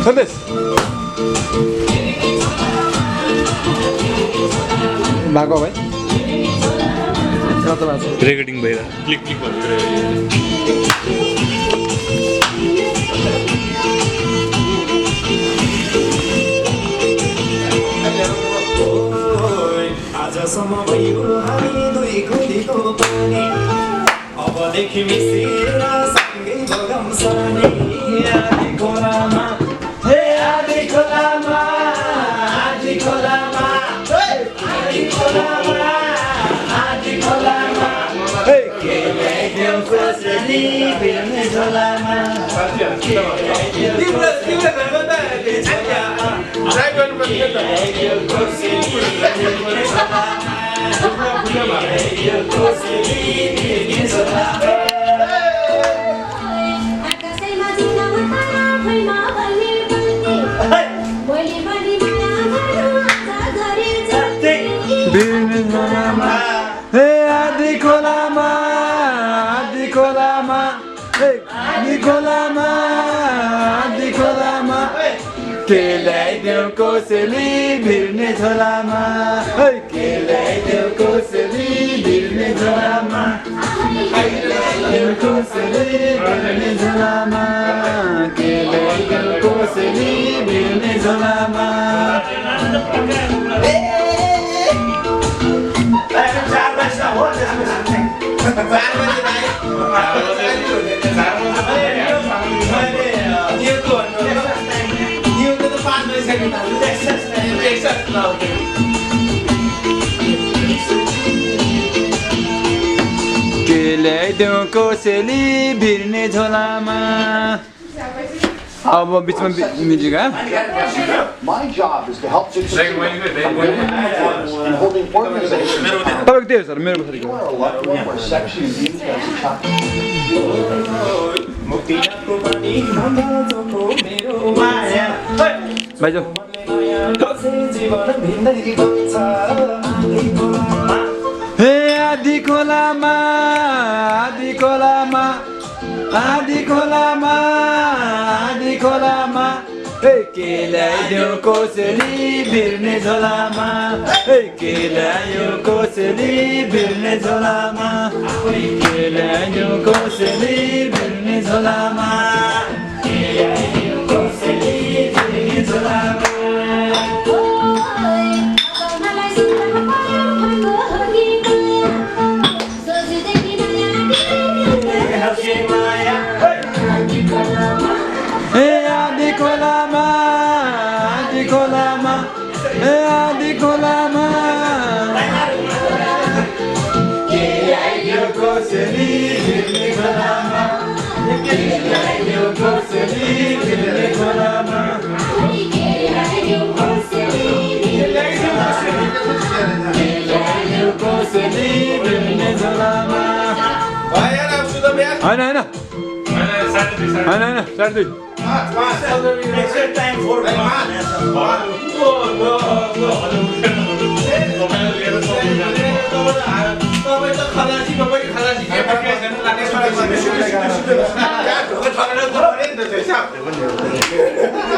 खन्देस भएको भाइ रेकर्डिङ भइरहेको क्लिक क्लिक आजसम्म भयो हामी दुई खोलीको पानी अबदेखि मिसिएर सँगै बगाउँ सानी आधी खोलामा हे आधी खोलामा आधी खोलामा आधी खोलामा आधी खोलामा हे के ल्याइदेऊ कसरी भिर्ने झोलामा तिम्रो घरमा त ट्राई गर्नुपर्छ त आधी खोलामा आधी खोलामा आधी खोलामा आधी खोलामा के ल्याइदेऊ कोसेली भिर्ने झोलामा के ल्याइदेऊ कोसेली भिर्ने झोलामा कोसेली भिर्ने झोलामा के ल्याइदेऊ कोसेली भिर्ने झोलामा के ल्याइदेऊ कोसेली भिर्ने झोलामा अब बिचमा music My job is to help succeed in holding organizations तपाईँको त्यही हो सर मेरो पछाडिको who are a lot more sexy and beauty as a chocolate. भाइ जाऊ हे आधी खोलामा आधी खोलामा आधी खोलामा आधी खोलामा हे के ल्याइदेऊ कोसेली भिर्ने झोलामा हे के ल्याइदेऊ कोसेली भिर्ने झोलामा के ल्याइदेऊ कोसेली भिर्ने झोलामा के ल्याइदेऊ कोसेली भिर्ने झोलामा आधी खोलामा आधी खोलामा आधी खोलामा के ल्याइदेऊ कोसेली भिर्ने झोलामा के ल्याइदेऊ कोसेली भिर्ने झोलामा के ल्याइदेऊ कोसेली भिर्ने झोलामा होइन होइन होइन साढे 2 खलासी